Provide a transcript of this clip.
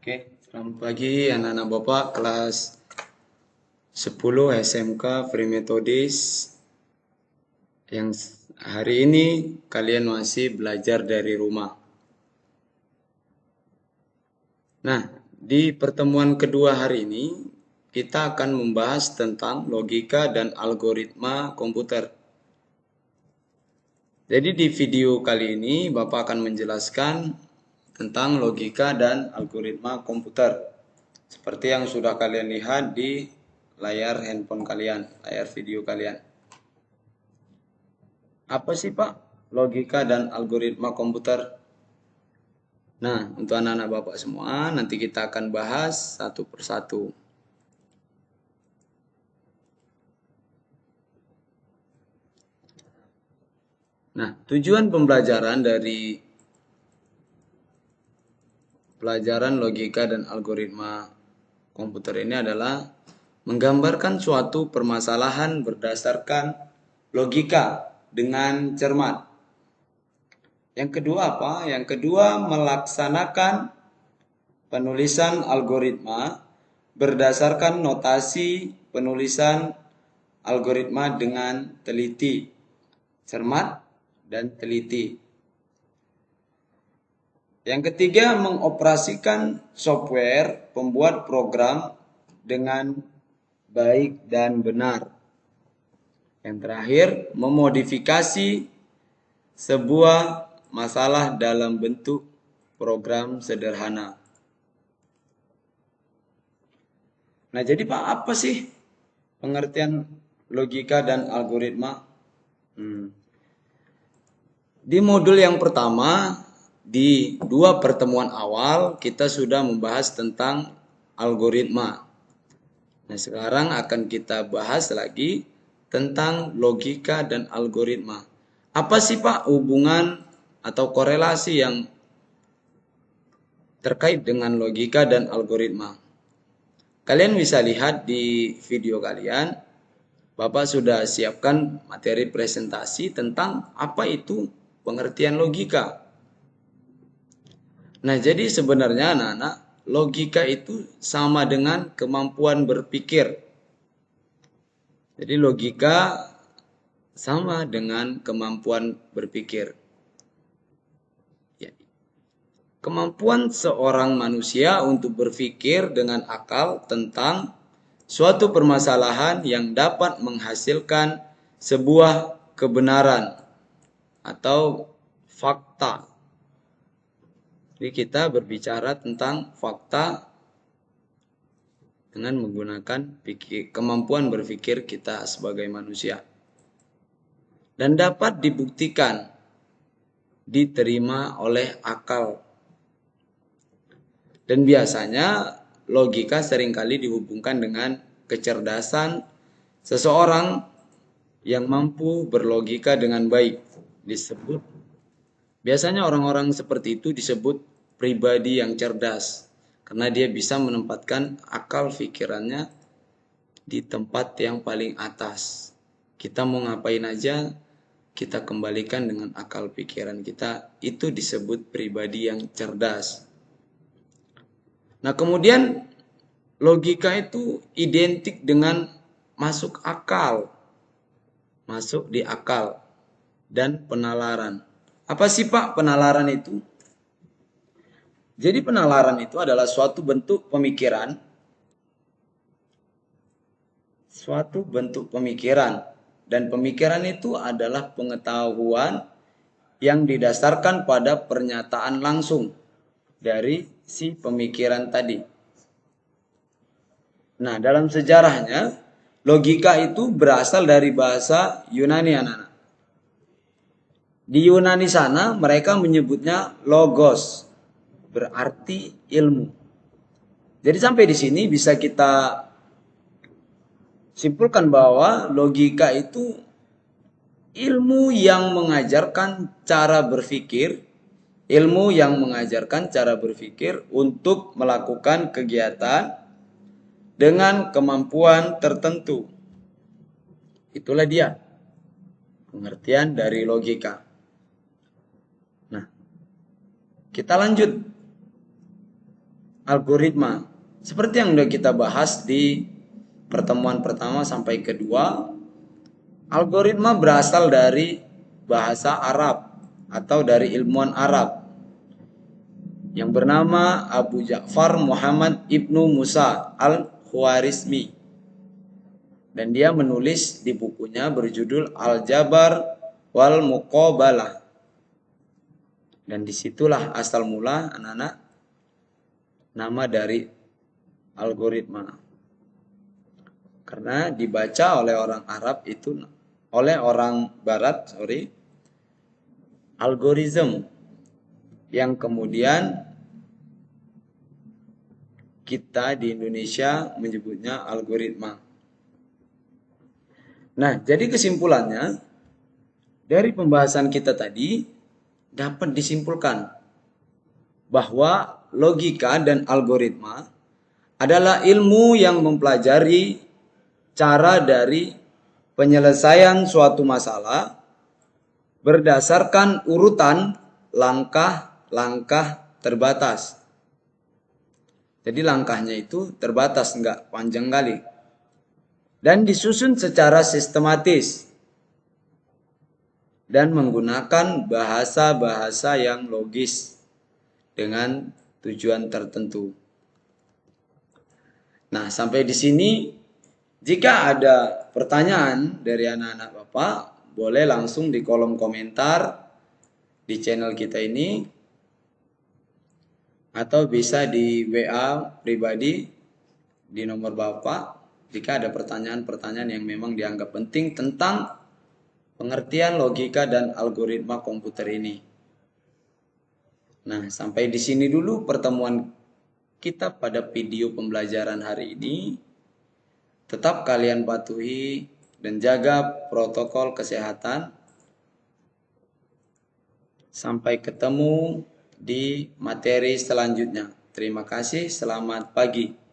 Oke, selamat pagi anak-anak Bapak kelas 10 SMK Free Methodist yang hari ini kalian masih belajar dari rumah. Nah, di pertemuan kedua hari ini kita akan membahas tentang logika dan algoritma komputer. Jadi di video kali ini Bapak akan menjelaskan tentang logika dan algoritma komputer. Seperti yang sudah kalian lihat di layar handphone kalian, layar video kalian. Apa sih Pak logika dan algoritma komputer? Nah, untuk anak-anak Bapak semua, nanti kita akan bahas satu persatu. Nah, tujuan pembelajaran dari pelajaran logika dan algoritma komputer ini adalah menggambarkan suatu permasalahan berdasarkan logika dengan cermat. Yang kedua apa? Yang kedua melaksanakan penulisan algoritma berdasarkan notasi penulisan algoritma dengan teliti, cermat, dan teliti. Yang ketiga, mengoperasikan software pembuat program dengan baik dan benar. Yang terakhir, memodifikasi sebuah masalah dalam bentuk program sederhana. Nah, jadi Pak, apa sih pengertian logika dan algoritma? Di modul yang pertama, di 2 pertemuan awal, kita sudah membahas tentang algoritma. Nah, sekarang akan kita bahas lagi tentang logika dan algoritma. Apa sih Pak hubungan atau korelasi yang terkait dengan logika dan algoritma? Kalian bisa lihat di video kalian, Bapak sudah siapkan materi presentasi tentang apa itu pengertian logika. Nah, jadi sebenarnya anak-anak, logika itu sama dengan kemampuan berpikir. Jadi logika sama dengan kemampuan berpikir. Kemampuan seorang manusia untuk berpikir dengan akal tentang suatu permasalahan yang dapat menghasilkan sebuah kebenaran atau fakta. Jadi kita berbicara tentang fakta dengan menggunakan kemampuan berpikir kita sebagai manusia. Dan dapat dibuktikan, diterima oleh akal. Dan biasanya logika seringkali dihubungkan dengan kecerdasan seseorang yang mampu berlogika dengan baik. Biasanya orang-orang seperti itu disebut pribadi yang cerdas. Karena dia bisa menempatkan akal pikirannya di tempat yang paling atas. Kita mau ngapain aja, kita kembalikan dengan akal pikiran kita. Itu disebut pribadi yang cerdas. Nah, kemudian logika itu identik dengan masuk akal. Masuk di akal dan penalaran. Apa sih Pak penalaran itu? Jadi penalaran itu adalah suatu bentuk pemikiran. Dan pemikiran itu adalah pengetahuan yang didasarkan pada pernyataan langsung dari si pemikiran tadi. Nah, dalam sejarahnya, logika itu berasal dari bahasa Yunani, anak-anak. Di Yunani sana, mereka menyebutnya logos, berarti ilmu. Jadi sampai di sini bisa kita simpulkan bahwa logika itu ilmu yang mengajarkan cara berpikir, untuk melakukan kegiatan dengan kemampuan tertentu. Itulah dia pengertian dari logika. Nah, kita lanjut. algoritma. Seperti yang sudah kita bahas di pertemuan pertama sampai kedua, algoritma berasal dari bahasa Arab atau dari ilmuwan Arab yang bernama Abu Ja'far Muhammad Ibnu Musa Al-Khwarizmi. Dan dia menulis di bukunya berjudul Al-Jabar wal Muqabalah. Dan disitulah asal mula anak-anak nama dari algoritma. Karena dibaca oleh orang Arab itu, oleh orang Barat, algoritma, yang kemudian kita di Indonesia menyebutnya algoritma. Nah, jadi kesimpulannya dari pembahasan kita tadi dapat disimpulkan bahwa logika dan algoritma adalah ilmu yang mempelajari cara dari penyelesaian suatu masalah berdasarkan urutan langkah-langkah terbatas. Jadi langkahnya itu terbatas, enggak panjang kali. Dan disusun secara sistematis dan menggunakan bahasa-bahasa yang logis dengan tujuan tertentu. Nah, sampai di sini jika ada pertanyaan dari anak-anak Bapak, boleh langsung di kolom komentar di channel kita ini atau bisa di WA pribadi di nomor Bapak jika ada pertanyaan-pertanyaan yang memang dianggap penting tentang pengertian logika dan algoritma komputer ini. Nah, sampai di sini dulu pertemuan kita pada video pembelajaran hari ini. Tetap kalian patuhi dan jaga protokol kesehatan. Sampai ketemu di materi selanjutnya. Terima kasih, selamat pagi.